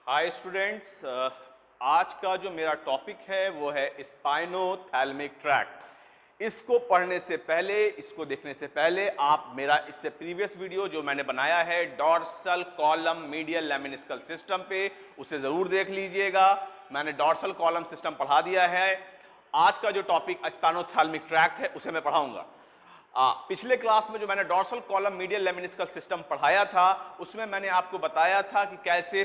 Hi students, आज का जो मेरा टॉपिक है वो है स्पाइनोथैलेमिक ट्रैक्ट। इसको पढ़ने से पहले, इसको देखने से पहले आप मेरा इससे प्रीवियस वीडियो जो मैंने बनाया है dorsal column medial lemniscal system पे, उसे ज़रूर देख लीजिएगा। मैंने डॉर्सल कॉलम सिस्टम पढ़ा दिया है। आज का जो टॉपिक स्पाइनोथैलेमिक ट्रैक्ट है उसे मैं पढ़ाऊंगा। पिछले क्लास में जो मैंने dorsal column medial lemniscal system पढ़ाया था उसमें मैंने आपको बताया था कि कैसे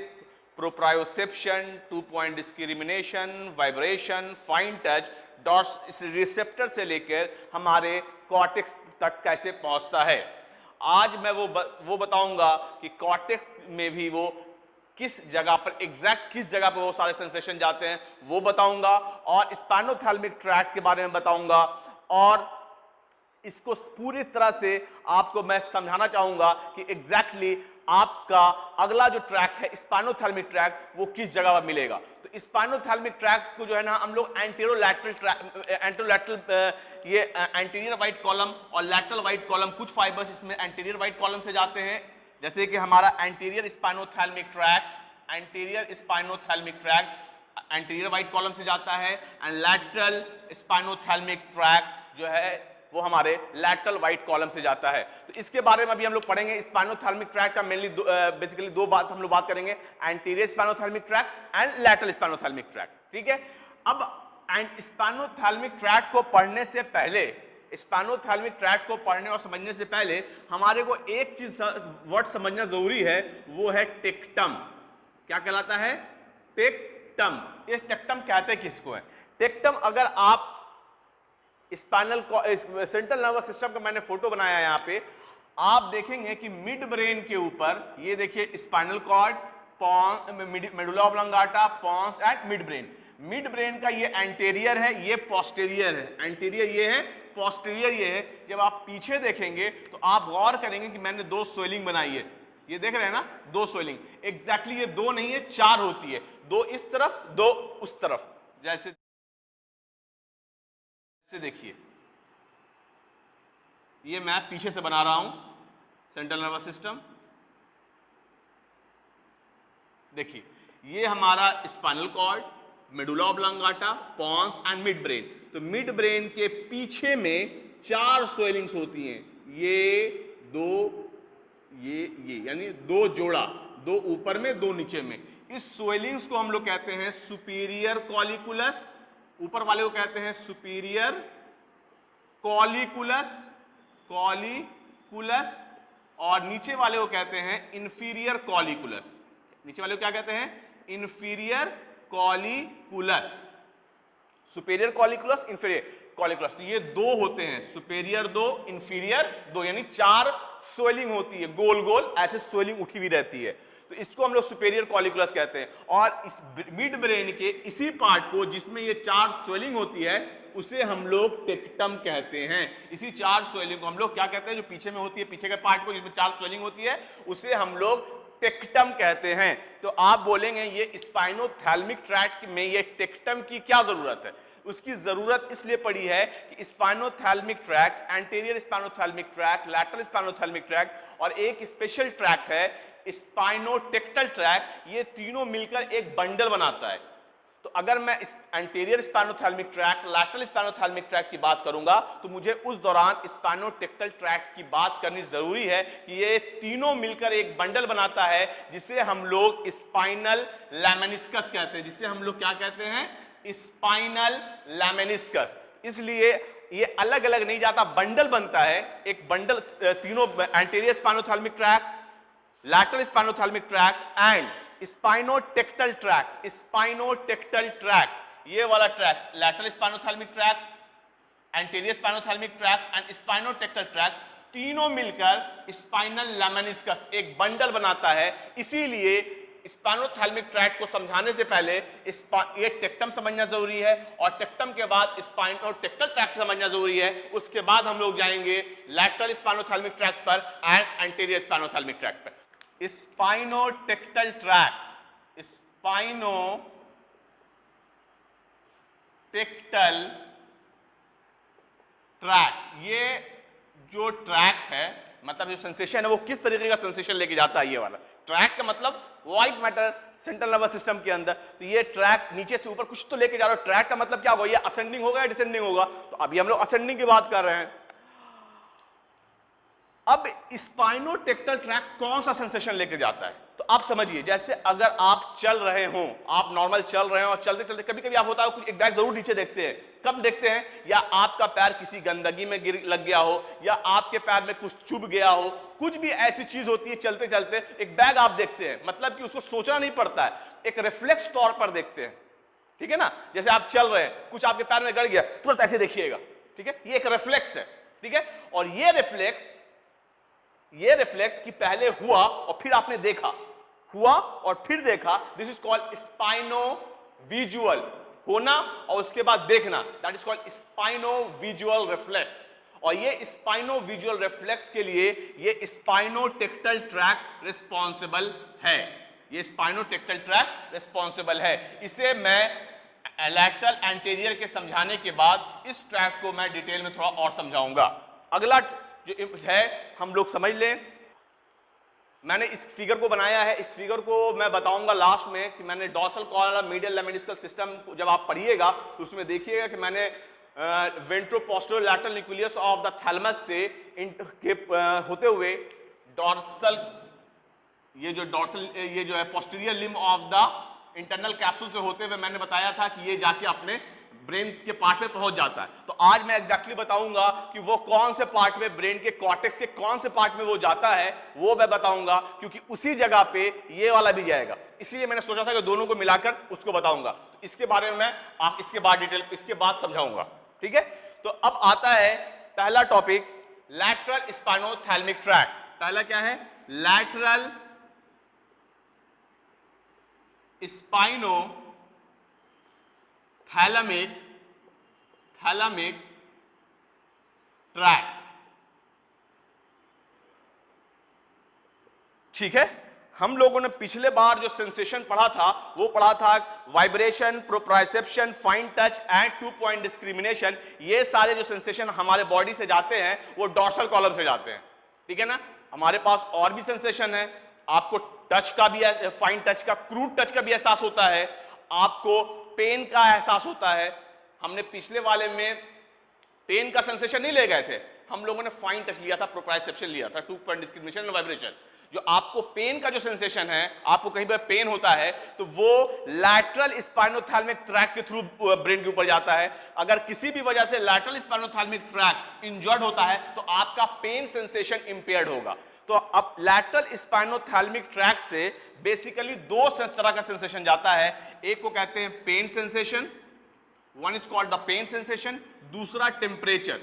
proprioception, 2 point discrimination, vibration, fine touch डॉर्स रिसेप्टर से लेकर हमारे कॉर्टेक्स तक कैसे पहुंचता है। आज मैं वो बताऊंगा कि कॉर्टेक्स में भी वो किस जगह पर, एग्जैक्ट किस जगह पर वो सारे सेंसेशन जाते हैं वो बताऊंगा, और स्पाइनोथैलेमिक ट्रैक्ट के बारे में बताऊंगा। और इसको पूरी तरह से आपको मैं समझाना चाहूंगा कि एग्जैक्टली आपका अगला जो ट्रैक है स्पाइनोथैलेमिक ट्रैक्ट वो किस जगह पर मिलेगा। तो स्पाइनोथैलेमिक ट्रैक्ट को जो है ना हम लोग ये एंटीरियर वाइट कॉलम और लैटरल वाइट कॉलम, कुछ फाइबर्स इसमें एंटीरियर वाइट कॉलम से जाते हैं, जैसे कि हमारा anterior spinothalamic tract anterior white column से जाता है, एंड लैटरल स्पाइनोथैलेमिक ट्रैक्ट जो है वो हमारे लैटरल वाइट कॉलम से जाता है। तो इसके बारे में अभी हम लोग पढ़ेंगे। स्पाइनोथैलेमिक ट्रैक्ट का मेनली बेसिकली दो बात हम लोग बात करेंगे, anterior spinothalamic tract and lateral spinothalamic tract. ठीक है। अब स्पाइनोथैलेमिक ट्रैक्ट को पढ़ने से पहले, स्पाइनोथैलेमिक ट्रैक्ट को पढ़ने और समझने से पहले हमारे को एक चीज वर्ड समझना जरूरी है, वो है टेक्टम। क्या कहलाता है? टेक्टम। ये टेक्टम कहते किसको है? टेक्टम, अगर आप स्पाइनल सेंट्रल नर्वस सिस्टम का मैंने फोटो बनाया है यहाँ पे, आप देखेंगे कि मिड ब्रेन के ऊपर ये देखिए spinal cord, medulla oblongata, pons and midbrain. Midbrain का ये एंटीरियर है, ये पोस्टीरियर है। एंटीरियर ये है, पोस्टीरियर ये है। जब आप पीछे देखेंगे तो आप गौर करेंगे कि मैंने दो स्वेलिंग बनाई है। ये देख रहे हैं ना, दो स्वेलिंग। एग्जैक्टली ये दो नहीं है, चार होती है, दो इस तरफ, दो उस तरफ। जैसे देखिए, ये मैं पीछे से बना रहा हूं सेंट्रल नर्वस सिस्टम। देखिए, ये हमारा spinal cord, medulla oblongata, pons and midbrain. तो मिड ब्रेन के पीछे में चार स्वेलिंग्स होती हैं, ये दो, ये यानी दो जोड़ा, दो ऊपर में दो नीचे में। इस स्वेलिंग्स को हम लोग कहते हैं सुपीरियर कॉलिकुलस, ऊपर वाले को कहते हैं सुपीरियर कॉलिकुलस, और नीचे वाले को कहते हैं इंफीरियर कॉलिकुलस। नीचे वाले को क्या कहते हैं? Inferior colliculus. Superior colliculus, inferior colliculus. तो ये दो होते हैं, सुपीरियर दो, इंफीरियर दो, यानी चार स्वेलिंग होती है, गोल गोल ऐसे स्वेलिंग उठी हुई रहती है। तो इसको हम लोग सुपेरियर कॉलिकुलस कहते हैं। और इस मिड ब्रेन के इसी पार्ट को जिसमें ये चार स्वेलिंग होती है उसे हम लोग टेक्टम कहते हैं। इसी चार स्वेलिंग को हम लोग क्या कहते हैं? जो पीछे में होती है, पीछे के पार्ट को जिसमें चार स्वेलिंग होती है, उसे हम लोग टेक्टम कहते हैं। तो आप बोलेंगे ये स्पाइनोथैलेमिक ट्रैक्ट में ये टेक्टम की क्या जरूरत है? उसकी जरूरत इसलिए पड़ी है कि spinothalamic tract, anterior spinothalamic tract, lateral spinothalamic tract और एक स्पेशल ट्रैक्ट है स्पाइनोटेक्टल ट्रैक्ट, ये तीनों मिलकर एक बंडल बनाता है। तो अगर मैं इस anterior spinothalamic tract, lateral spinothalamic tract की बात करूंगा तो मुझे उस दौरान स्पाइनोटेक्टल ट्रैक्ट की बात करनी जरूरी है कि ये तीनों मिलकर एक बंडल बनाता है जिसे हम लोग स्पाइनल लेमेनिस्कस कहते हैं। जिसे हम लोग क्या कहते हैं? Spinal lemniscus. इसलिए ये अलग अलग नहीं जाता, बंडल बनता है। एक बंडल तीनों anterior spinothalamic tract, lateral spinothalamic tract and spinotectal tract, spinotectal tract, ये वाला tract lateral spinothalamic tract, anterior spinothalamic tract and spinotectal tract, तीनों मिलकर स्पाइनल लेमेनिस्कस एक बंडल बनाता है। इसीलिए स्पाइनोथैलेमिक ट्रैक्ट को समझाने से पहले ये टेक्टम समझना जरूरी है, और टेक्टम के बाद स्पाइनोटेक्टल ट्रैक्ट समझना जरूरी है। उसके बाद हम लोग जाएंगे लैटरल स्पाइनोथैलेमिक ट्रैक्ट पर एंड एंटीरियर स्पाइनोथैलेमिक ट्रैक्ट पर। स्पाइनोटेक्टल ट्रैक्ट, स्पाइनोटेक्टल ट्रैक्ट, ये जो ट्रैक्ट है, मतलब जो सेंसेशन है वो किस तरीके का सेंसेशन लेके जाता है? ये वाला ट्रैक का मतलब white matter central nervous system के अंदर, तो ये ट्रैक नीचे से ऊपर कुछ तो लेके जा रहा है। ट्रैक का मतलब क्या होगा, ये असेंडिंग होगा या डिसेंडिंग होगा, तो अभी हम लोग असेंडिंग की बात कर रहे हैं। अब स्पाइनोटेक्टल ट्रैक कौन सा सेंसेशन लेके जाता है, तो आप समझिए, जैसे अगर आप चल रहे हो, आप नॉर्मल चल रहे हो और चलते चलते कभी कभी आप होता है कुछ एक बैग जरूर नीचे देखते हैं। कब देखते हैं, या आपका पैर किसी गंदगी में गिर लग गया हो, या आपके पैर में कुछ चुभ गया हो, कुछ भी ऐसी चीज होती है चलते चलते एक बैग आप देखते हैं, मतलब कि उसको सोचना नहीं पड़ता है, एक रिफ्लेक्स तौर पर देखते हैं, ठीक है ना। जैसे आप चल रहे हैं, कुछ आपके पैर में गड़ गया, तुरंत ऐसे देखिएगा, ठीक है, ये एक रिफ्लेक्स है, ठीक है। और ये रिफ्लेक्स कि पहले हुआ और फिर आपने देखा, हुआ और फिर देखा, दिस इज कॉल्ड स्पाइनोविजुअल, होना और उसके बाद देखना, दैट इज कॉल्ड स्पाइनोविजुअल रिफ्लेक्स। और ये स्पाइनोविजुअल रिफ्लेक्स के लिए ये स्पाइनोटेक्टल ट्रैक रिस्पॉन्सिबल है, ये स्पाइनोटेक्टल ट्रैक रिस्पॉन्सिबल है। इसे मैं लैटरल एंटीरियर के समझाने के बाद इस ट्रैक को मैं डिटेल में थोड़ा और समझाऊंगा। अगला जो है हम लोग समझ लें, मैंने इस फिगर को बनाया है, इस फिगर को मैं बताऊंगा लास्ट में कि मैंने dorsal column medial lemniscal system जब आप पढ़िएगा तो उसमें देखिएगा कि मैंने ventroposterior lateral nucleus of the thalamus से होते हुए डॉर्सल, ये जो है posterior limb of the internal capsule से होते हुए मैंने बताया था कि ये जाके अपने ब्रेन के पार्ट में पहुंच जाता है। तो आज मैं एग्जैक्टली बताऊंगा कि वो कौन से पार्ट में, ब्रेन के कॉर्टेक्स के कौन से पार्ट में वो जाता है, वो मैं बताऊंगा, क्योंकि उसी जगह पे ये वाला भी जाएगा, इसलिए मैंने सोचा था कि दोनों को मिलाकर उसको बताऊंगा। इसके बारे में मैं आप इसके बाद डिटेल इसके बाद समझाऊंगा, ठीक है। तो अब आता है पहला टॉपिक, लैटरल स्पाइनोथैलेमिक ट्रैक। पहला क्या है, लैटरल थैलेमिक ट्रैक, ठीक है। हम लोगों ने पिछले बार जो सेंसेशन पढ़ा था वो पढ़ा था vibration, proprioception, fine touch and 2 point discrimination. ये सारे जो सेंसेशन हमारे बॉडी से जाते हैं वो डॉर्सल कॉलम से जाते हैं, ठीक है ना। हमारे पास और भी सेंसेशन है, आपको टच का भी, फाइन टच का, क्रूड टच का भी एहसास होता है, आपको पेन का एहसास होता है। हमने पिछले वाले में पेन का सेंसेशन नहीं ले गए थे, हम लोगों ने फाइन टच लिया था, प्रोप्राइसेप्शन लिया था, 2 पॉइंट डिस्क्रिमिनेशन एंड वाइब्रेशन। जो आपको पेन का जो सेंसेशन है, आपको कहीं पर पेन होता है तो वो लैटरल स्पाइनोथैलेमिक ट्रैक के थ्रू ब्रेन के ऊपर जाता है। अगर किसी भी वजह से लैटरल स्पाइनोथैलेमिक ट्रैक इंजर्ड होता है तो आपका पेन सेंसेशन इंपेयर्ड होगा। तो अब लैटरल स्पाइनोथैलेमिक ट्रैक से बेसिकली 2 तरह का सेंसेशन जाता है। एक को कहते हैं pain sensation, one is called the pain sensation, दूसरा टेम्परेचर।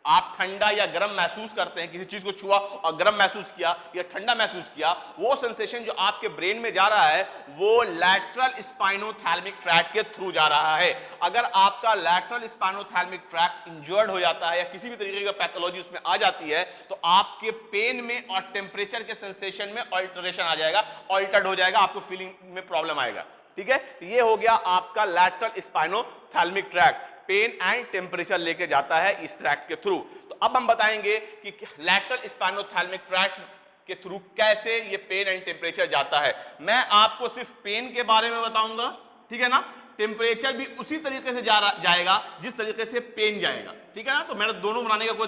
आप ठंडा या गर्म महसूस करते हैं, किसी चीज को छुआ और गर्म महसूस किया या ठंडा महसूस किया, वो सेंसेशन जो आपके ब्रेन में जा रहा है वो लैटरल स्पाइनोथैलेमिक ट्रैक के थ्रू जा रहा है। अगर आपका लैटरल स्पाइनोथैलेमिक ट्रैक इंजर्ड हो जाता है या किसी भी तरीके का पैथोलॉजी उसमें आ जाती है तो आपके पेन में और टेम्परेचर के सेंसेशन में अल्टरेशन आ जाएगा, अल्टर्ड हो जाएगा, आपको फीलिंग में प्रॉब्लम आएगा, ठीक है। ये हो गया आपका lateral spinothalamic tract, pain and temperature लेके जाता है इस ट्रैक के थ्रू। तो अब हम बताएंगे कि लैटरल स्पाइनोथैलेमिक ट्रैक के थ्रू कैसे ये पेन एंड टेम्परेचर जाता है। मैं आपको सिर्फ पेन के बारे में बताऊंगा, ठीक है ना। टेम्परेचर भी उसी तरीके से जाएगा जिस तरीके से पेन जाएगा, ठीक है ना। तो मेरा दोनों बनाने का कोई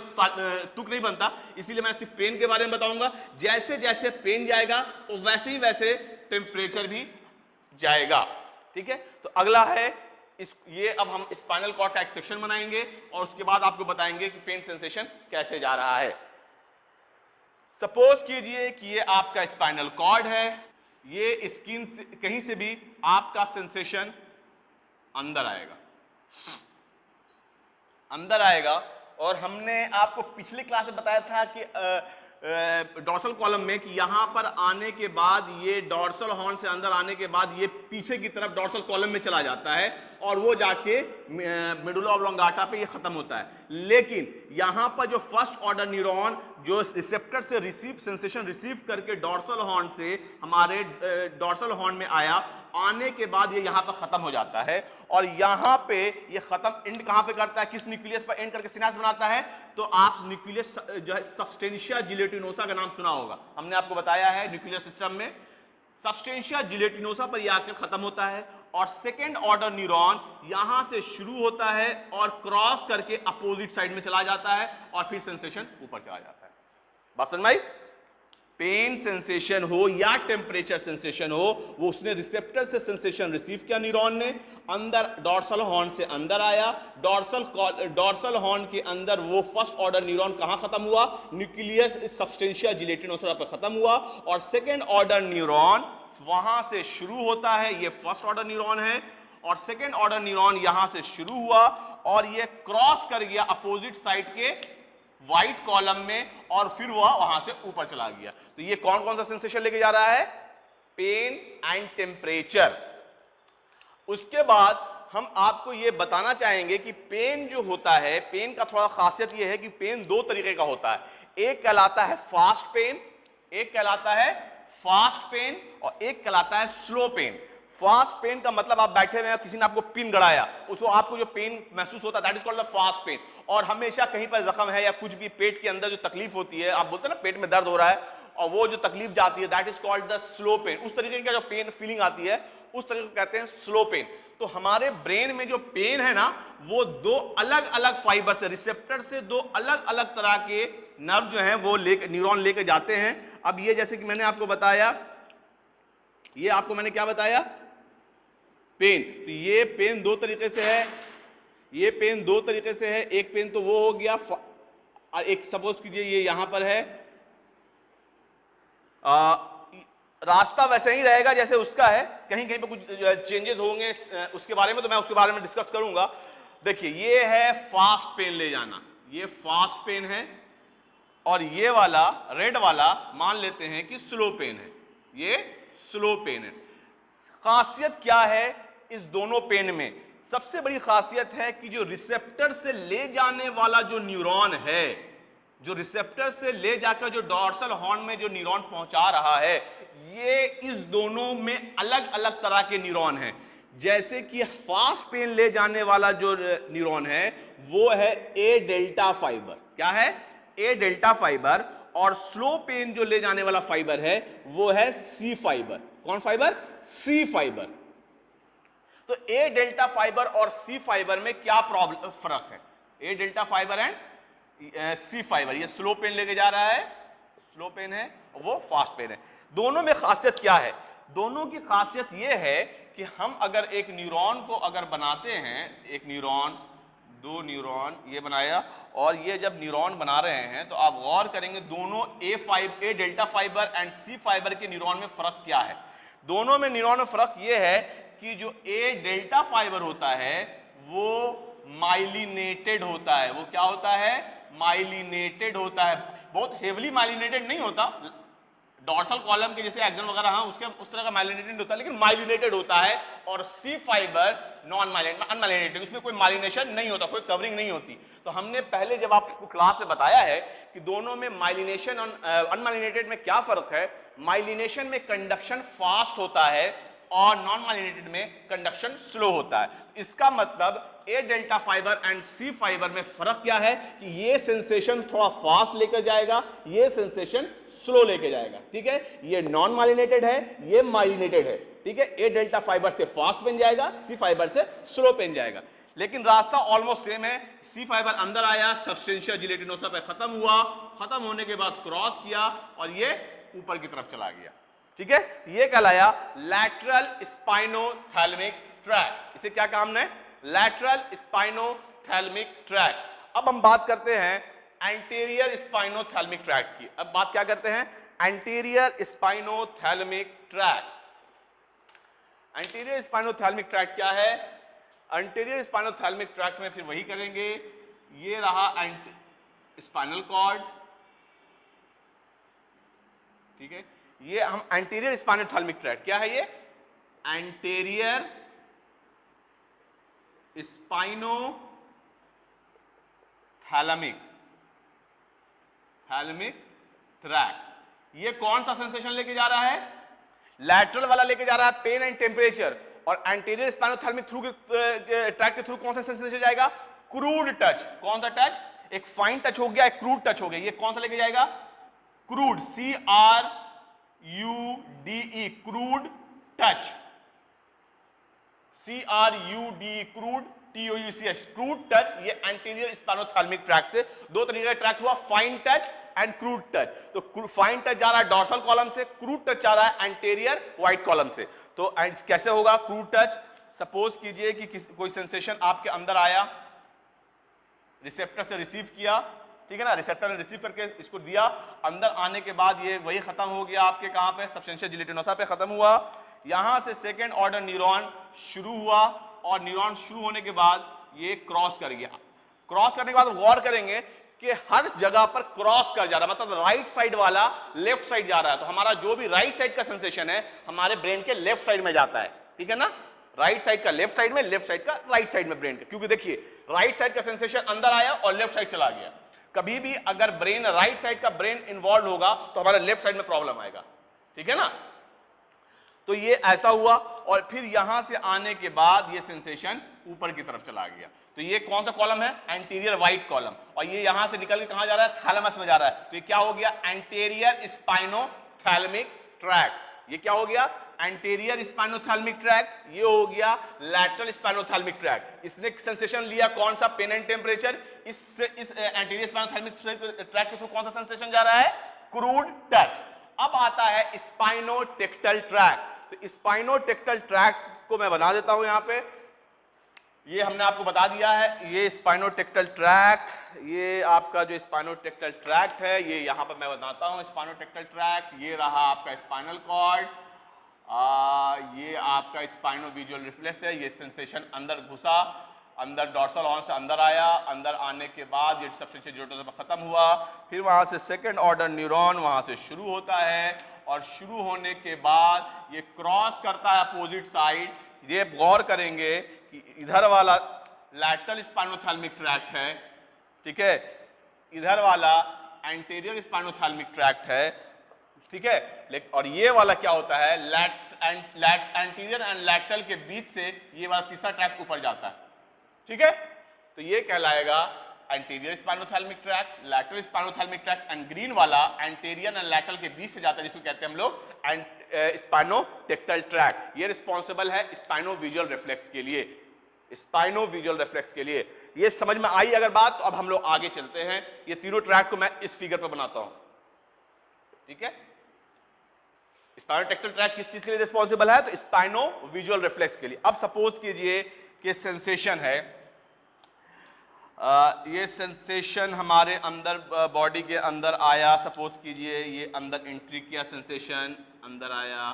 तुक नहीं बनता, इसीलिए मैं सिर्फ पेन के बारे में बताऊंगा। जैसे जैसे पेन जाएगा तो वैसे ही वैसे टेम्परेचर भी जाएगा, ठीक है। तो अगला है ये अब हम स्पाइनल कॉर्ड का एक सेक्शन बनाएंगे और उसके बाद आपको बताएंगे कि पेन सेंसेशन कैसे जा रहा है। सपोज कीजिए कि ये आपका स्पाइनल कॉर्ड है, ये स्किन से कहीं से भी आपका सेंसेशन अंदर आएगा और हमने आपको पिछले क्लास में बताया था कि डॉर्सल कॉलम में कि यहां पर आने के बाद ये डॉर्सल हॉर्न से अंदर आने के बाद ये पीछे की तरफ डॉर्सल कॉलम में चला जाता है और वो जाके मेडुला ऑब्लोंगाटा पे ये खत्म होता है। लेकिन यहां पर जो फर्स्ट ऑर्डर न्यूरॉन जो रिसेप्टर से सेंसेशन रिसीव करके डॉर्सल हॉर्न से हमारे डॉर्सल हॉर्न में आया आने के बाद ये यहां पर खत्म हो जाता है और यहां पे ये खत्म एंड कहां पे करता है, किस न्यूक्लियस पर एंड करके सिनेप्स बनाता है, तो आप न्यूक्लियस जो है सबस्टेंशिया जिलेटिनोसा का नाम सुना होगा, हमने आपको बताया है न्यूक्लियर सिस्टम में सबस्टेंशिया जिलेटिनोसा पर यह आकर खत्म होता है और सेकेंड ऑर्डर न्यूरॉन यहां से शुरू होता है और क्रॉस करके अपोजिट साइड में चला जाता है और फिर सेंसेशन ऊपर चला जाता है। बात समझ में आई? पेन सेंसेशन हो या टेम्परेचर सेंसेशन हो, वो उसने रिसेप्टर से सेंसेशन रिसीव किया न्यूरॉन ने, अंदर डॉर्सल हॉर्न से अंदर आया, डॉर्सल हॉर्न के अंदर वो फर्स्ट ऑर्डर न्यूरॉन कहां खत्म हुआ, न्यूक्लियस सबस्टेंशिया जिलेटिनोसा पर खत्म हुआ और सेकेंड ऑर्डर न्यूरॉन वहां से शुरू होता है, ये फर्स्ट ऑर्डर न्यूरॉन है और सेकेंड ऑर्डर न्यूरॉन यहां से शुरू हुआ और ये क्रॉस कर गया अपोजिट साइड के व्हाइट कॉलम में और फिर वह वहां से ऊपर चला गया। तो ये कौन कौन सा सेंसेशन लेके जा रहा है, पेन एंड टेम्परेचर। उसके बाद हम आपको ये बताना चाहेंगे कि पेन जो होता है, पेन का थोड़ा खासियत ये है कि पेन दो तरीके का होता है, एक कहलाता है फास्ट पेन, एक कहलाता है फास्ट पेन और एक कहलाता है स्लो पेन। फास्ट पेन का मतलब आप बैठे हुए हैं, किसी ने आपको पिन गड़ाया, उसको आपको जो पेन महसूस होता है that is called the fast pen. और हमेशा कहीं पर जख्म है या कुछ भी पेट के अंदर जो तकलीफ होती है, आप बोलते हैं ना पेट में दर्द हो रहा है और वो जो तकलीफ जाती है that is called the slow pain. उस तरीके का जो पेन फीलिंग आती है उस तरीके को कहते हैं स्लो पेन। तो हमारे ब्रेन में जो पेन है ना, वो दो अलग अलग फाइबर से, रिसेप्टर से दो अलग अलग तरह के नर्व जो है वो न्यूरॉन लेके जाते हैं। अब ये जैसे कि मैंने आपको बताया, ये आपको मैंने क्या बताया, पेन। तो ये पेन दो तरीके से है, ये पेन दो तरीके से है, एक पेन तो वो हो गया और एक सपोज कीजिए ये यहां पर है, रास्ता वैसे ही रहेगा जैसे उसका है, कहीं कहीं पे कुछ चेंजेस होंगे उसके बारे में, तो मैं उसके बारे में डिस्कस करूंगा। देखिए ये है फास्ट पेन ले जाना, ये फास्ट पेन है और ये वाला रेड वाला मान लेते हैं कि स्लो पेन है, ये स्लो पेन है। खासियत क्या है इस दोनों पेन में? सबसे बड़ी खासियत है कि जो रिसेप्टर से ले जाने वाला जो न्यूरॉन है, जो रिसेप्टर से ले जाकर जो डॉर्सल हॉर्न में जो न्यूरॉन पहुंचा रहा है, ये इस दोनों में अलग अलग तरह के न्यूरॉन हैं। जैसे कि फास्ट पेन ले जाने वाला जो न्यूरॉन है वो है ए डेल्टा फाइबर, क्या है, ए डेल्टा फाइबर, और स्लो पेन जो ले जाने वाला फाइबर है वो है सी फाइबर। कौन फाइबर? C fibre. तो ए डेल्टा फाइबर और सी फाइबर में क्या प्रॉब्लम फर्क है? A delta fibre and C fibre, ये स्लो पेन लेके जा रहा है, स्लो पेन है, वो फास्ट पेन है। दोनों में खासियत क्या है? दोनों की खासियत ये है कि हम अगर एक न्यूरॉन को अगर बनाते हैं, एक न्यूरॉन, दो न्यूरॉन ये बनाया और ये जब न्यूरॉन बना रहे हैं तो आप गौर करेंगे दोनों A delta fibre and C fibre के न्यूरॉन में फर्क क्या है? दोनों में न्यूरॉन में फर्क ये है कि जो ए डेल्टा फाइबर होता है वो माइलिनेटेड होता है। वो क्या होता है? माइलिनेटेड होता है। बहुत हेवली माइलिनेटेड नहीं होता, डॉर्सल कॉलम के जैसे एक्सन वगैरह, हाँ उसके उस तरह का माइलिनेटेड होता है, लेकिन माइलिनेटेड होता है। और C fibre non myelinated, unmyelinated, उसमें कोई माइलिनेशन नहीं होता, कोई कवरिंग नहीं होती। तो हमने पहले जब आपको क्लास में बताया है कि दोनों में माइलिनेशन और अनमाइलिनेटेड में क्या फर्क है। माइलिनेशन में कंडक्शन फास्ट होता है और नॉन माइलिनेटेड में कंडक्शन स्लो होता है। इसका मतलब A delta fibre and C fibre में फर्क क्या है कि ये सेंसेशन थोड़ा फास्ट लेकर जाएगा, ये सेंसेशन स्लो लेके जाएगा। ठीक है, ये नॉन माइलिनेटेड है, ये माइलिनेटेड है। ठीक है, ए डेल्टा फाइबर से फास्ट पेन जाएगा, सी फाइबर से स्लो पेन जाएगा, लेकिन रास्ता ऑलमोस्ट सेम है। सी फाइबर अंदर आया, सबस्टेंशिया जिलेटिनोसा पे खत्म हुआ, खत्म होने के बाद क्रॉस किया और ये ऊपर की तरफ चला गया। ठीक है, ये कहलाया लैटरल स्पाइनोथैलेमिक ट्रैक्ट। इसे क्या काम है? Lateral spinothalamic tract. अब हम बात करते हैं एंटीरियर स्पाइनोथैलेमिक ट्रैक्ट की। अब बात क्या करते हैं? Anterior spinothalamic tract. Anterior spinothalamic tract क्या है? एंटीरियर स्पाइनोथैलेमिक ट्रैक्ट में फिर वही करेंगे, ये रहा स्पाइनल कॉर्ड। ठीक है, ये हम एंटीरियर स्पाइनोथैलेमिक ट्रैक्ट, क्या है ये? Anterior spinothalamic tract. ये कौन सा सेंसेशन लेके जा रहा है? लैटरल वाला लेके जा रहा है पेन एंड टेम्परेचर, और एंटीरियर स्पाइनोथैलेमिक थ्रू ट्रैक के थ्रू कौन सा सेंसेशन जाएगा? Crude touch. कौन सा टच? एक फाइन टच हो गया, एक क्रूड टच हो गया। ये कौन सा लेके जाएगा? Crude, CRUDE, crude touch, CRUDE, crude, TOUCH, crude touch. ये एंटीरियर स्पाइनोथैलेमिक ट्रैक्ट से दो तरीके का ट्रैक्ट हुआ, fine touch and crude touch. तो फाइन टच जा रहा है डॉर्सल कॉलम से, क्रूड टच जा रहा है एंटीरियर वाइट कॉलम से। तो कैसे होगा क्रूड टच? सपोज कीजिए कि कोई सेंसेशन आपके अंदर आया, रिसेप्टर से रिसीव किया, ठीक है ना, रिसेप्टर ने रिसीव करके इसको दिया, अंदर आने के बाद ये वही खत्म हो गया आपके कहां पे? सबस्टेंशिया जिलेटिनोसा पे खत्म हुआ। यहां से सेकेंड ऑर्डर न्यूरॉन शुरू हुआ, और न्यूरॉन शुरू होने के बाद ये क्रॉस कर गया। क्रॉस करने के बाद गौर करेंगे कि हर जगह पर क्रॉस कर जा रहा है, मतलब राइट साइड वाला लेफ्ट साइड जा रहा है। तो हमारा जो भी राइट साइड का सेंसेशन है हमारे ब्रेन के लेफ्ट साइड में जाता है, ठीक है ना, राइट साइड का लेफ्ट साइड में, लेफ्ट साइड का राइट साइड में ब्रेन के। क्योंकि देखिए राइट साइड का सेंसेशन अंदर आया और लेफ्ट साइड चला गया। कभी भी अगर ब्रेन राइट साइड का ब्रेन इन्वॉल्व होगा तो हमारे लेफ्ट साइड में प्रॉब्लम आएगा, ठीक है ना। तो ये ऐसा हुआ, और फिर यहां से आने के बाद ये सेंसेशन ऊपर की तरफ चला गया। तो ये कौन सा कॉलम है? Anterior white column. और ये यहां से निकल के कहां जा रहा है? थैलेमस में जा रहा है। तो ये क्या हो गया? Anterior spinothalamic tract. ये क्या हो गया? Anterior spinothalamic tract. ये हो गया लैटरल स्पाइनोथैलेमिक ट्रैक्ट। इसने सेंसेशन लिया कौन सा? Pain and temperature. इस एंटीरियर स्पाइनोथैलेमिक ट्रैक्ट के थ्रू कौन सा सेंसेशन जा रहा है? Crude touch. अब आता है स्पाइनोटेक्टल ट्रैक्ट। तो स्पाइनोटेक्टल ट्रैक्ट को मैं बना देता हूं यहां पे, ये हमने आपको बता दिया है। ये स्पाइनोटेक्टल ट्रैक्ट, ये आपका जो स्पाइनोटेक्टल ट्रैक्ट है, ये यहां पर मैं बताता हूं स्पाइनोटेक्टल ट्रैक्ट। ये रहा आपका स्पाइनल कॉर्ड, ये आपका स्पाइनोविजुअल रिफ्लेक्स है। ये सेंसेशन अंदर घुसा, अंदर डॉर्सल हॉर्न से अंदर आया, अंदर आने के बाद ये सबस्टेंशिया जिलेटिनोसा पर खत्म हुआ। फिर वहां से सेकेंड ऑर्डर न्यूरॉन वहां से शुरू होता है, और शुरू होने के बाद ये क्रॉस करता है अपोजिट साइड। ये गौर करेंगे कि इधर वाला लैटरल स्पाइनोथैलेमिक ट्रैक्ट है, ठीक है, इधर वाला एंटीरियर स्पाइनोथैलेमिक ट्रैक्ट है, ठीक है। लेकिन और ये वाला क्या होता है? एंटीरियर एंड लैटरल के बीच से ये वाला तीसरा ट्रैक्ट ऊपर जाता है, ठीक है। तो ये कहलाएगा anterior spinothalamic tract, lateral spinothalamic tract, and green वाला एंटीरियर एंड लैटरल के बीच से जाता है, जिसको कहते हैं हम लोग स्पाइनोटेक्टल ट्रैक्ट। ये रिस्पॉन्सिबल है स्पाइनोविजुअल रिफ्लेक्स के लिए, स्पाइनोविजुअल रिफ्लेक्स के लिए। ये समझ में आई अगर बात, तो अब हम लोग आगे चलते हैं। ये तीनों ट्रैक्ट को मैं इस फिगर पर बनाता हूं, ठीक है। स्पाइनोटेक्टल ट्रैक्ट किस चीज के लिए रिस्पॉन्सिबल है? तो स्पाइनोविजुअल रिफ्लेक्स के लिए। अब सपोज कीजिए कि सेंसेशन है, ये सेंसेशन हमारे अंदर बॉडी के अंदर आया। सपोज कीजिए ये अंदर एंट्री किया, सेंसेशन अंदर आया,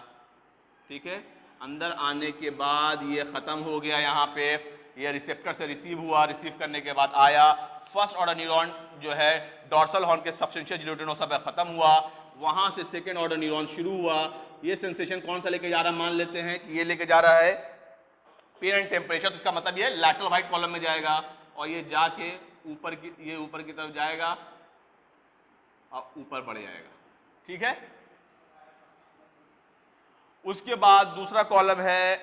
ठीक है। अंदर आने के बाद ये खत्म हो गया, यहाँ पे ये रिसेप्टर से रिसीव हुआ, रिसीव करने के बाद आया, फर्स्ट ऑर्डर न्यूरॉन जो है डॉर्सल हॉर्न के सबस्टेंशिया जिलेटिनोसा पे खत्म हुआ, वहां से सेकेंड ऑर्डर न्यूरॉन शुरू हुआ। ये सेंसेशन कौन सा लेके जा रहा है? मान लेते हैं कि ये लेके जा रहा है पेन एंड टेम्परेचर। तो इसका मतलब ये लैटरल वाइट कॉलम में जाएगा, और ये जाके ऊपर की तरफ जाएगा और ऊपर बढ़ जाएगा, ठीक है। उसके बाद दूसरा कॉलम है,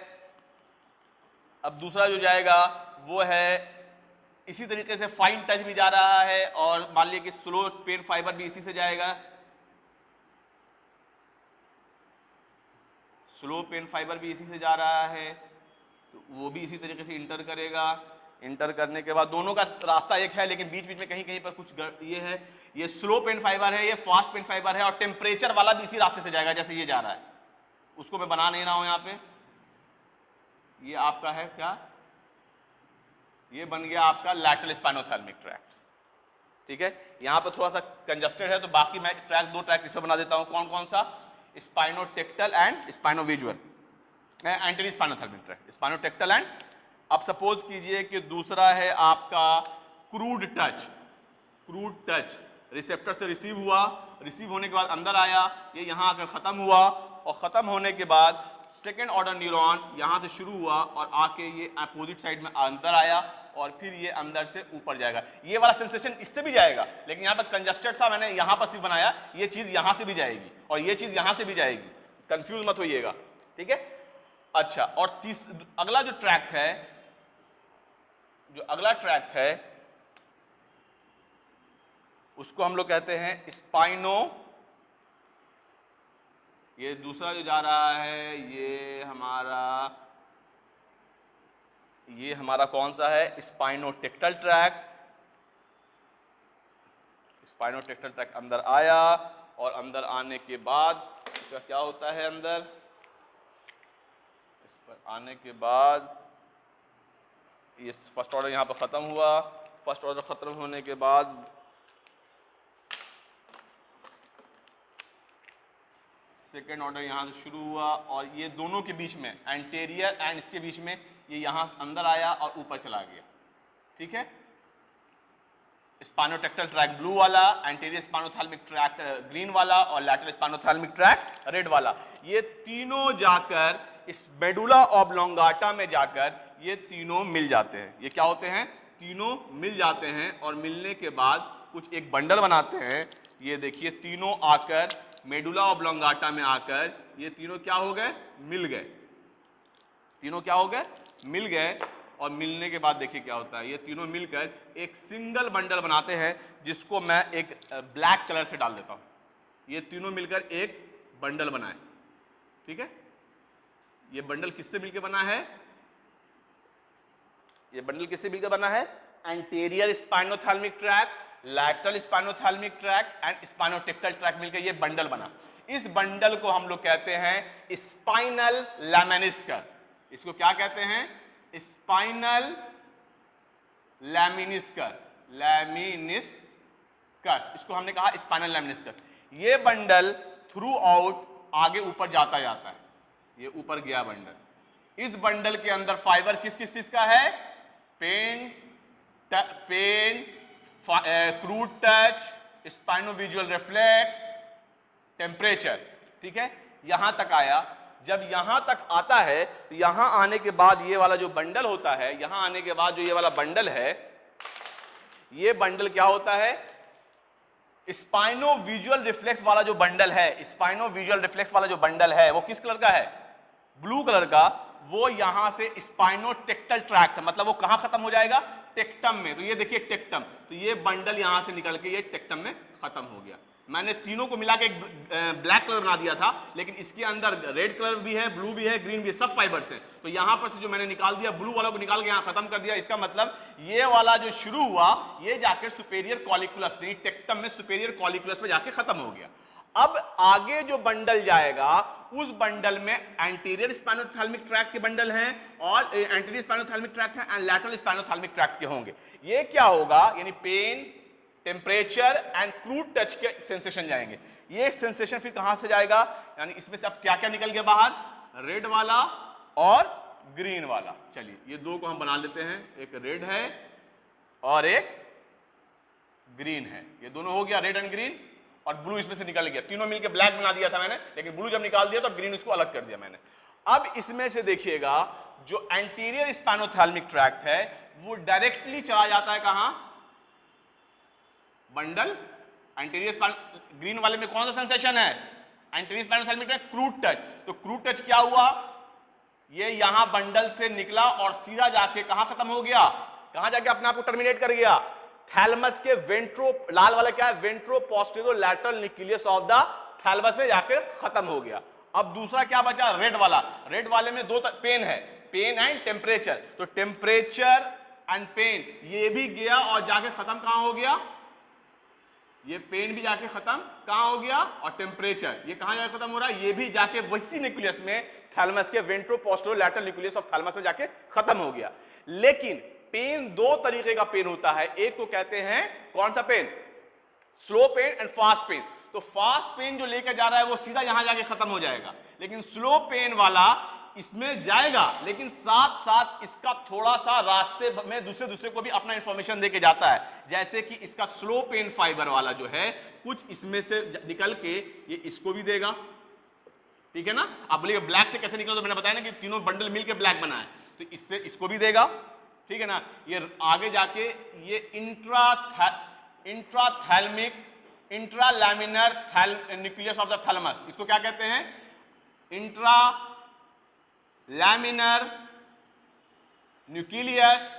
अब दूसरा जो जाएगा वो है इसी तरीके से फाइन टच भी जा रहा है, और मान लीजिए कि स्लो पेन फाइबर भी इसी से जाएगा, स्लो पेन फाइबर भी इसी से जा रहा है, तो वो भी इसी तरीके से इंटर करेगा। इंटर करने के बाद दोनों का रास्ता एक है, लेकिन बीच बीच में कहीं कहीं पर कुछ ये है। ये स्लो पेन फाइबर है, ये फास्ट पेन फाइबर है, और टेम्परेचर वाला भी इसी रास्ते से जाएगा जैसे ये जा रहा है। उसको मैं बना नहीं रहा हूं यहाँ पे। ये आपका है क्या? ये बन गया आपका लैटरल स्पाइनोथैलेमिक ट्रैक्ट, ठीक है। यहाँ पे थोड़ा सा कंजस्टेड है, तो बाकी मैं दो ट्रैक्ट इस पर बना देता हूँ। कौन कौन सा? Spinotectal and spinovisual, anterior spinothalamic tract, spinotectal and. अब सपोज कीजिए कि दूसरा है आपका crude touch. Crude touch receptor से रिसीव हुआ, रिसीव होने के बाद अंदर आया, ये यहाँ आकर खत्म हुआ, और खत्म होने के बाद सेकेंड ऑर्डर न्यूरॉन यहाँ से शुरू हुआ और आके ये अपोजिट साइड में अंदर आया, और फिर ये अंदर से ऊपर जाएगा। ये वाला सेंसेशन इससे भी जाएगा, लेकिन यहाँ पर कंजस्टेड था, मैंने यहाँ पर सिर्फ बनाया। ये चीज यहाँ से भी जाएगी और ये चीज यहाँ से भी जाएगी। कंफ्यूज मत होइएगा, ठीक है। अच्छा, और अगला जो ट्रैक्ट है, जो अगला ट्रैक्ट है उसको हम लोग कहते हैं स्पाइनो, ये दूसरा जो जा रहा है ये हमारा कौन सा है, स्पाइनोटेक्टल ट्रैक्ट। स्पाइनोटेक्टल ट्रैक्ट अंदर आया और अंदर आने के बाद इसका क्या होता है, अंदर इस पर आने के बाद ये फर्स्ट ऑर्डर यहां पर खत्म हुआ। फर्स्ट ऑर्डर खत्म होने के बाद सेकेंड ऑर्डर यहां से शुरू हुआ और ये दोनों के बीच में, एंटीरियर एंड इसके बीच में ये यहां अंदर आया और ऊपर चला गया, ठीक है। स्पाइनोटेक्टल ट्रैक्ट ब्लू वाला, एंटीरियर स्पाइनोथैलेमिक ट्रैक्ट ग्रीन वाला और लैटरल स्पाइनोथैलेमिक ट्रैक्ट रेड वाला, ये तीनों जाकर इस मेडुला ऑब्लोंगाटा में जाकर ये तीनों मिल जाते हैं। ये क्या होते हैं, तीनों मिल जाते हैं और मिलने के बाद कुछ एक बंडल बनाते हैं। ये देखिए तीनों आकर मेडुला ऑब्लोंगाटा में आकर ये तीनों क्या हो गए, मिल गए। तीनों क्या हो गए, मिल गए। और मिलने के बाद देखिए क्या होता है, ये तीनों मिलकर एक सिंगल बंडल बनाते हैं जिसको मैं एक ब्लैक कलर से डाल देता हूं। ये तीनों मिलकर एक बंडल बनाए, ठीक है। ये बंडल किससे मिलकर बना है, ये बंडल किससे मिलकर बना है, anterior spinothalamic tract, lateral spinothalamic tract and spinotectal tract मिलकर ये बंडल बना। इस बंडल को हम लोग कहते हैं स्पाइनल लैमिनिस्कस। इसको क्या कहते हैं, स्पाइनल लैमिनिस्कस, लैमिनिस्कस, इसको हमने कहा स्पाइनल लैमिनिस्कस। ये बंडल थ्रू आउट आगे ऊपर जाता जाता है, ये ऊपर गया बंडल। इस बंडल के अंदर फाइबर किस किस चीज का है, pain, crude touch, spinovisual reflex, temperature, ठीक है। यहां तक आया। जब यहां तक आता है तो यहां आने के बाद ये वाला जो बंडल होता है, यहां आने के बाद जो ये वाला बंडल है, ये बंडल क्या होता है, स्पाइनोविजुअल रिफ्लेक्स वाला जो बंडल है, स्पाइनोविजुअल रिफ्लेक्स वाला जो बंडल है वो किस कलर का है, ब्लू कलर का। वो यहां से स्पाइनोटेक्टल ट्रैक्ट, मतलब वो कहां खत्म हो जाएगा, टेक्टम में। तो ये देखिए टेक्टम, तो ये बंडल यहां से निकल के ये टेक्टम में खत्म हो गया। मैंने तीनों को मिला के एक ब्लैक कलर बना दिया था, लेकिन इसके अंदर रेड कलर भी है, ब्लू भी है, ग्रीन भी है, सब फाइबर्स हैं। तो यहां पर से जो मैंने निकाल दिया, ब्लू वाला को निकाल के यहां खत्म कर दिया। इसका मतलब ये वाला जो शुरू हुआ ये जाके सुपेरियर कॉलिकुलस, टेक्टम में सुपेरियर कॉलिकुलस में जाके खत्म हो गया। अब आगे जो बंडल जाएगा उस बंडल में एंटीरियर स्पाइनोथैलेमिक ट्रैक्ट के बंडल हैं और एंटीरियर स्पाइनोथैलेमिक ट्रैक्ट है एंड लैटरल स्पाइनोथैलेमिक ट्रैक्ट के होंगे। ये क्या होगा, यानी pain, temperature and crude touch के सेंसेशन जाएंगे। ये सेंसेशन फिर कहां से जाएगा, यानी इसमें से अब क्या क्या निकल गया बाहर, रेड वाला और ग्रीन वाला। चलिए ये दो को हम बना लेते हैं, एक रेड है और एक ग्रीन है। ये दोनों हो गया रेड एंड ग्रीन, और ब्लू इसमें से निकल गया। तीनों मिलकर ब्लैक बना दिया था मैंने, लेकिन ब्लू जब निकाल दिया तो ग्रीन उसको अलग कर दिया मैंने। अब इसमें से देखिएगा जो एंटीरियर स्पाइनोथैलेमिक ट्रैक्ट है वो डायरेक्टली चला जाता है कहां, बंडल एंटीरियर ग्रीन वाले में कौन सा सेंसेशन है, anterior spinothalamic tract, crude touch. तो क्रूड टच क्या हुआ, ये यहां बंडल से निकला और सीधा जाके कहां खत्म हो गया, कहां जाके अपने आप को टर्मिनेट कर गया, थैलेमस के वेंट्रो, लाल वाला क्या है, ventro posterior lateral nucleus of the thalamus में जाके खत्म हो गया। अब दूसरा क्या बचा, रेड वाला। रेड वाले में दो पेन है, पेन एंड टेम्परेचर। तो टेम्परेचर एंड पेन ये भी गया और जाके खत्म कहां हो गया, ये पेन भी जाके खत्म कहां हो गया, और टेम्परेचर ये कहां जाके खत्म हो रहा है, ये भी जाके वही न्यूक्लियस में, थैलेमस के ventro posterior lateral nucleus of thalamus में जाके खत्म हो गया। लेकिन पेन दो तरीके का पेन होता है, एक को कहते हैं कौन सा pain, slow pain and fast pain. तो फास्ट पेन जो लेकर जा रहा है वो सीधा यहां जाके खत्म हो जाएगा, लेकिन स्लो पेन वाला इसमें जाएगा, लेकिन साथ साथ इसका थोड़ा सा रास्ते में दूसरे को भी अपना इंफॉर्मेशन देके जाता है। जैसे कि इसका स्लो पेन फाइबर वाला जो है कुछ इसमें से निकल के ये इसको भी देगा, ठीक है ना। आप बोलिए ब्लैक से कैसे निकला, तो मैंने बताया ना कि तीनों बंडल मिलकर ब्लैक बना है, तो इससे इसको भी देगा, ठीक है ना। ये आगे जाके ये इंट्राथैलेमिक, इंट्रालैमिनर न्यूक्लियस ऑफ द थैलेमस, इसको क्या कहते हैं, intra laminar nucleus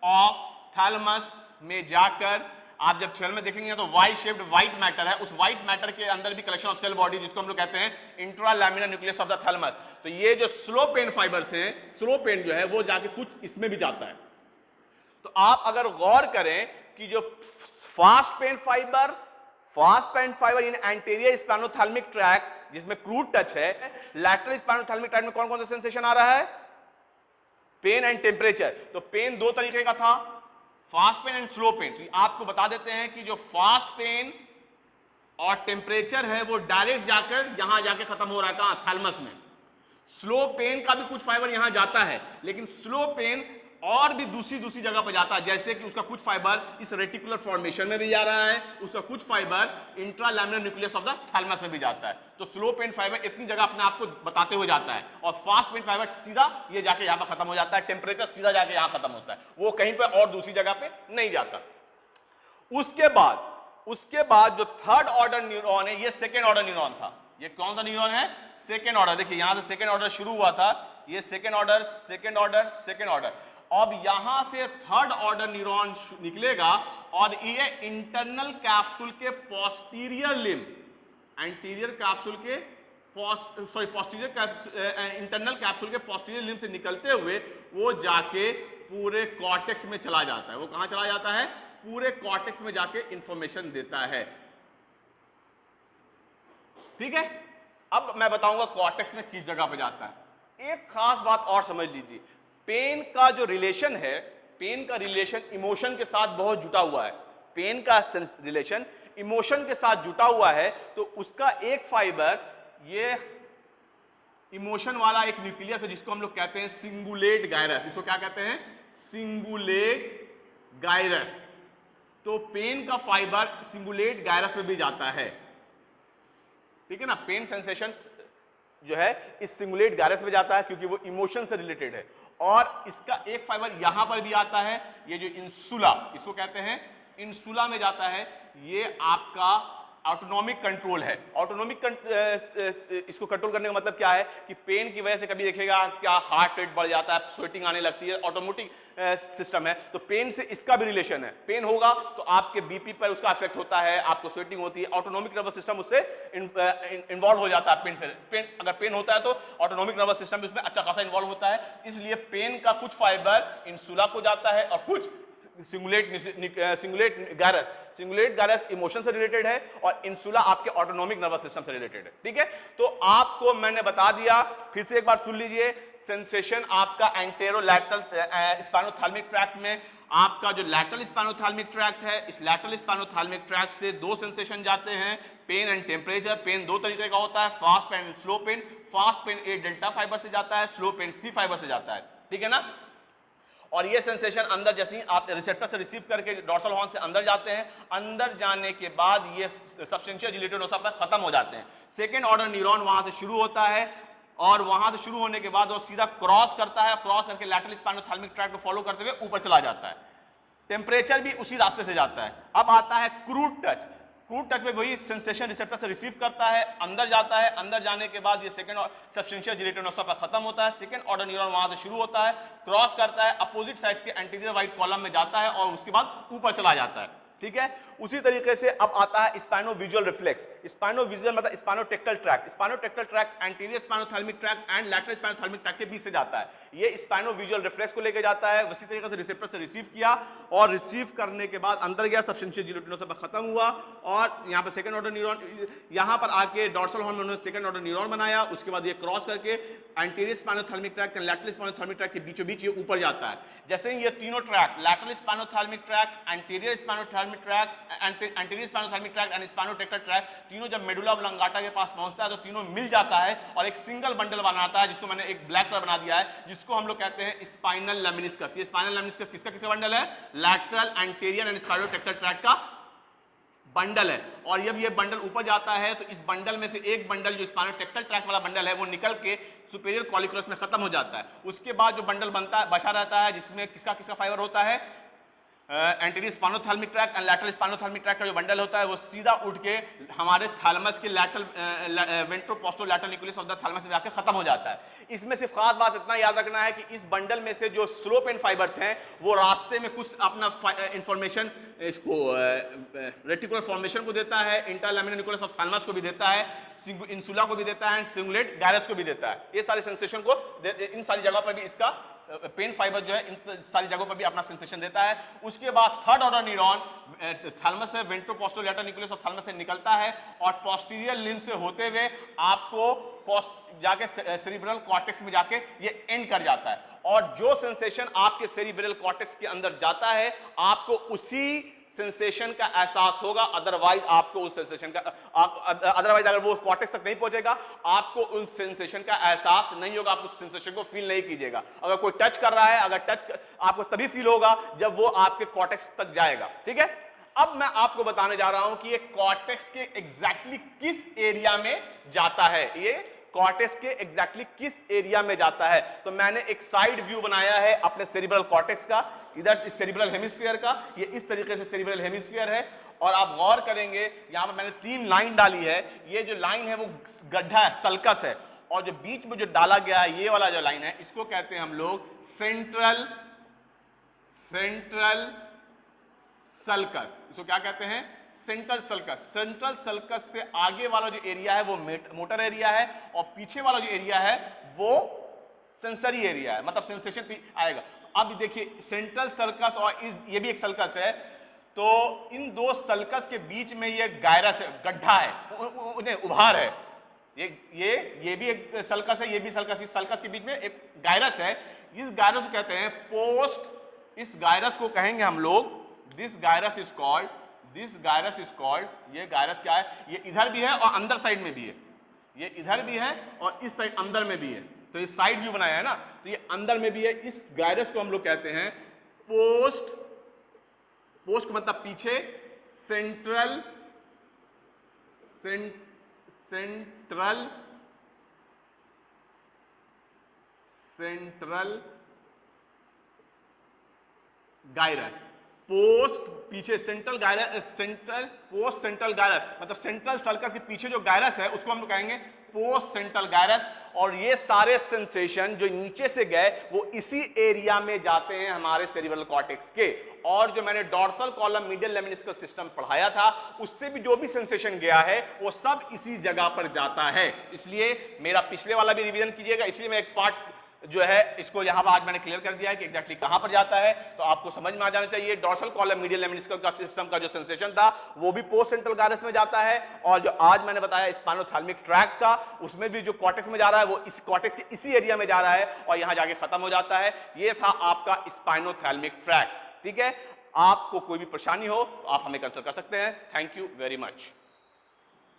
of thalamus में जाकर आप जब थैलेमस में देखेंगे तो वाई शेप्ड व्हाइट मैटर है, उस व्हाइट मैटर के अंदर भी कलेक्शन ऑफ सेल बॉडी जिसको हम लोग कहते हैं intra laminar nucleus of the thalamus. तो ये जो स्लो पेन फाइबर्स हैं, स्लो पेन जो है वो जाके कुछ इसमें भी जाता है। तो आप अगर गौर करें कि जो fast pain fibre in anterior spinothalamic tract जिसमें क्रूड टच है, लैटरल स्पाइनोथैलेमिक ट्रैक्ट में कौन कौन सा सेंसेशन आ रहा है? Pain and temperature. तो पेन दो तरीके का था, fast pain and slow pain. तो आपको बता देते हैं कि जो फास्ट पेन और टेम्परेचर है वो डायरेक्ट जाकर यहां जाके खत्म हो रहा है, कहां? थैलेमस में। स्लो पेन का भी कुछ फाइबर यहां जाता है, लेकिन स्लो पेन और भी दूसरी जगह पर जाता है, जैसे कि उसका कुछ फाइबर इस रेटिकुलर फॉर्मेशन में भी जा रहा है, उसका कुछ fibre intra laminar nucleus of the thalamus में भी जाता है। तो स्लो पेन फाइबर इतनी जगह अपने आप को बताते हुए जाता है, और फास्ट पेन फाइबर सीधा ये जाके यहां पर खत्म हो जाता है, टेम्परेचर सीधा जाके यहां खत्म होता है, वो कहीं पर और दूसरी जगह पे नहीं जाता। उसके बाद जो थर्ड ऑर्डर न्यूरॉन है, ये सेकेंड ऑर्डर न्यूरॉन था। ये कौन सा न्यूरॉन है? Second order. देखिए यहां से सेकेंड ऑर्डर शुरू हुआ था, ये सेकेंड ऑर्डर। अब यहां से थर्ड ऑर्डर न्यूरॉन निकलेगा और ये इंटरनल कैप्सूल के पोस्टीरियर लिम्ब, इंटरनल कैप्सूल के पोस्टीरियर लिम्ब से निकलते हुए वो जाके पूरे कॉर्टेक्स में चला जाता है। वो कहां चला जाता है? पूरे कॉर्टेक्स में जाके इंफॉर्मेशन देता है। ठीक है, अब मैं बताऊंगा कॉर्टेक्स में किस जगह पे जाता है। एक खास बात और समझ लीजिए, पेन का जो रिलेशन है, पेन का रिलेशन इमोशन के साथ बहुत जुटा हुआ है। पेन का रिलेशन इमोशन के साथ जुटा हुआ है, तो उसका एक फाइबर ये इमोशन वाला एक न्यूक्लियस है जिसको हम लोग कहते हैं सिंगुलेट गायरस। इसको क्या कहते हैं? Cingulate gyrus. तो पेन का फाइबर सिंगुलेट गायरस में भी जाता है। ठीक है ना, पेन सेंसेशन जो है इस सिंगुलेट गायरस में जाता है क्योंकि वो इमोशन से रिलेटेड है। और इसका एक फाइबर यहां पर भी आता है, ये जो इंसुला, इसको कहते हैं इंसुला में जाता है। ये आपका ऑटोनॉमिक कंट्रोल है। ऑटोनॉमिक इसको कंट्रोल करने का मतलब क्या है कि पेन की वजह से कभी देखिएगा क्या हार्ट रेट बढ़ जाता है, स्वेटिंग आने लगती है, ऑटोमेटिक सिस्टम है। तो पेन से इसका भी रिलेशन है। पेन होगा तो आपके बीपी पर उसका इफेक्ट होता है, आपको स्वेटिंग होती है, ऑटोनॉमिक नर्वस सिस्टम उससे इन्वॉल्व हो जाता है। पेन से अगर पेन होता है तो ऑटोनॉमिक नर्वस सिस्टम उसमें अच्छा खासा इन्वॉल्व होता है। इसलिए पेन का कुछ फाइबर इंसुला को जाता है और कुछ सिंगुलेट गायरस इमोशन से रिलेटेड है और इंसुला आपके ऑटोनॉमिक नर्वस सिस्टम से रिलेटेड है। ठीक है, तो आपको मैंने बता दिया, फिर से एक बार सुन लीजिए। सेंसेशन आपका एंटेरोलैटरल स्पाइनोथैलेमिक ट्रैक्ट में, आपका जो लैटरल स्पाइनोथैलेमिक ट्रैक्ट है, इस लैटरल स्पाइनोथैलेमिक ट्रैक्ट से दो सेंसेशन जाते हैं, पेन एंड टेम्परेचर। पेन दो तरीके का होता है, fast pain and slow pain. Fast pain A delta fibre से जाता है, स्लो पेन सी फाइबर से जाता है। ठीक है ना, और ये सेंसेशन अंदर जैसे ही आप रिसेप्टर से रिसीव करके डॉर्सल हॉर्न से अंदर जाते हैं, अंदर जाने के बाद ये सब्सटेंशिया जिलेटिन नोसा पर खत्म हो जाते हैं। सेकेंड ऑर्डर न्यूरॉन वहां से शुरू होता है और वहां से शुरू होने के बाद वो सीधा क्रॉस करता है, क्रॉस करके लैटरल स्पाइनोथैलेमिक ट्रैक्ट को फॉलो करते हुए ऊपर चला जाता है। टेम्परेचर भी उसी रास्ते से जाता है। अब आता है क्रूड टच। क्रूड टच में वही सेंसेशन रिसेप्टर से रिसीव करता है, अंदर जाता है, अंदर जाने के बाद ये सेकंड सब्सटेंशिया जिलेटिन नोसा पर खत्म होता है। सेकंड ऑर्डर न्यूरॉन वहां से शुरू होता है, क्रॉस करता है, अपोजिट साइड के एंटीरियर वाइट कॉलम में जाता है और उसके बाद ऊपर चला जाता है। ठीक है, उसी तरीके से अब आता है स्पाइनोविजुअल रिफ्लेक्स। स्पाइनोविजुअल मतलब spinotectal tract. Spinotectal tract anterior spinothalamic tract and lateral spinothalamic tract के बीच से जाता है। ये स्पाइनोविजुअल रिफ्लेक्स को लेकर जाता है। उसी तरीके से रिसेप्टर से रिसीव किया और रिसीव करने के बाद अंदर गया, सब्सटेंशिया जिलेटिन नोसा पर खत्म हुआ और यहाँ पर सेकंड ऑर्डर न्यूरॉन, यहाँ पर आके डॉर्सल हॉर्न में उन्होंने सेकंड ऑर्डर न्यूरॉन बनाया। उसके बाद ये क्रॉस करके anterior spinothalamic tract and lateral spinothalamic tract के बीचों बीच ये ऊपर जाता है। जैसे ही ये तीनों tract, lateral spinothalamic tract, anterior spinothalamic tract, anterior spinothalamic tract and spinotectal tract, तीनों जब मेडुला ऑब्लंगाटा के पास पहुंचता है तो तीनों मिल जाता है और एक सिंगल बंडल बनाता है, जिसको मैंने एक ब्लैक कलर बना दिया है, जिसको हम लोग कहते हैं स्पाइनल लेमिनिस्कस। ये स्पाइनल लेमिनिस्कस किसका बंडल है? Lateral, anterior and spinotectal tract का बंडल है। और जब ये बंडल ऊपर जाता है तो इस बंडल में से एक बंडल जो स्पाइनोटेक्टल ट्रैक्ट वाला बंडल है वो निकल के सुपेरियर कॉलिकुलस में खत्म हो जाता है। उसके बाद जो बंडल बनता है बचा रहता है, जिसमें किसका किसका फाइबर होता है? Anterior spinothalamic tract and lateral spinothalamic tract का जो बंडल होता है वो सीधा उठ के हमारे थैलेमस के lateral ventroposterolateral nucleus of the thalamus में जाके खत्म हो जाता है। इसमें सिर्फ खास बात इतना याद रखना है कि इस बंडल में से जो स्लोप एंड फाइबर्स हैं वो रास्ते में कुछ अपना इंफॉर्मेशन इसको रेटिकुलर फॉर्मेशन को देता है, इंटरलैमिनर न्यूक्लियस ऑफ थैलेमस को भी देता है, इंसुला को भी देता है एंड सिंगुलेट गायरस को भी देता है। ये सारे सेंसेशन को इन सारी जगह पर भी इसका पेन फाइबर जो है इन सारी जगहों पर भी अपना सेंसेशन देता है। उसके बाद थर्ड ऑर्डर न्यूरॉन थैलेमस से वेंट्रोपोस्टोलैटरल न्यूक्लियस ऑफ थैलेमस से निकलता है और पोस्टीरियर लिम्ब से होते हुए आपको जाके सेरिब्रल कॉर्टेक्स में जाके ये एंड कर जाता है। और जो सेंसेशन आपके सेरिब्रल कॉर्टेक्स के अंदर जाता है आपको उसी सेंसेशन का एहसास होगा, अदरवाइज आपको उस सेंसेशन का अदरवाइज अगर वो कॉर्टेक्स तक नहीं पहुंचेगा आपको उस सेंसेशन का एहसास नहीं होगा, आप उस सेंसेशन को फील नहीं कीजिएगा। अगर कोई टच कर रहा है, अगर टच आपको तभी फील होगा जब वो आपके कॉर्टेक्स तक जाएगा। ठीक है, अब मैं आपको बताने जा रहा हूं कि ये कॉर्टेक्स के एग्जैक्टली किस एरिया में जाता है, ये कॉर्टेक्स के एग्जैक्टली किस एरिया में जाता है। तो मैंने एक साइड व्यू बनाया है अपने सेरिब्रल कॉर्टेक्स का, इधर इस सेरिब्रल हेमिस्फीयर का, ये इस तरीके से सेरिब्रल हेमिस्फीयर है। और आप गौर करेंगे यहां पर मैंने 3 लाइन डाली है, ये जो लाइन है वो गड्ढा है, सल्कस है, और जो बीच में जो डाला गया है ये वाला जो लाइन है इसको कहते हैं हम लोग सेंट्रल सल्कस। इसको क्या कहते हैं? Central sulcus. सेंट्रल सल्कस से आगे वाला जो एरिया है वो मोटर एरिया है और पीछे वाला जो एरिया है वो सेंसरी एरिया है, मतलब सेंसेशन आएगा। अब देखिए सेंट्रल सल्कस और ये भी एक सल्कस है, तो इन दो सल्कस के बीच में ये गायरस है, गड्ढा है, उन्हें उभार है। ये भी एक सल्कस है, ये भी सल्कस। इस सल्कस के बीच में एक गायरस है, इस गायरस को कहते हैं पोस्ट। इस गायरस को कहेंगे हम लोग दिस गायरस इज कॉल्ड ये गायरस क्या है? ये इधर भी है और अंदर साइड में भी है, ये इधर भी है और इस साइड अंदर में भी है। तो ये साइड व्यू बनाया है ना, तो ये अंदर में भी है। इस गायरस को हम लोग कहते हैं पोस्ट का मतलब पीछे, सेंट्रल गायरस। पोस्ट पीछे, सेंट्रल गायरस मतलब सेंट्रल सर्कस के पीछे जो गायरस है उसको हम लोग कहेंगे पोस्ट सेंट्रल गायरस। और ये सारे सेंसेशन जो नीचे से गए वो इसी एरिया में जाते हैं हमारे सेरिब्रल कॉर्टेक्स के। और जो मैंने dorsal column medial lemniscal system पढ़ाया था उससे भी जो भी सेंसेशन गया है वो सब इसी जगह पर जाता है। इसलिए मेरा पिछले वाला भी रिवीजन कीजिएगा, इसलिए मैं एक पार्ट जो है इसको यहां पर आज मैंने क्लियर कर दिया है कि एग्जैक्टली कहां पर जाता है, तो आपको समझ में आ जाना चाहिए। डॉर्सल कॉलम मीडियल लेमिनिस्कल का सिस्टम का जो सेंसेशन था वो भी पोस्ट सेंट्रल गायरस में जाता है, और जो आज मैंने बताया स्पाइनोथैलेमिक ट्रैक्ट का उसमें भी जो कॉर्टेक्स में जा रहा है वो इस कॉर्टेक्स के इसी एरिया में जा रहा है और यहां जाके खत्म हो जाता है। ये था आपका स्पाइनोथैलेमिक ट्रैक्ट। ठीक है, आपको कोई भी परेशानी हो तो आप हमें कंसल्ट कर सकते हैं। Thank you very much.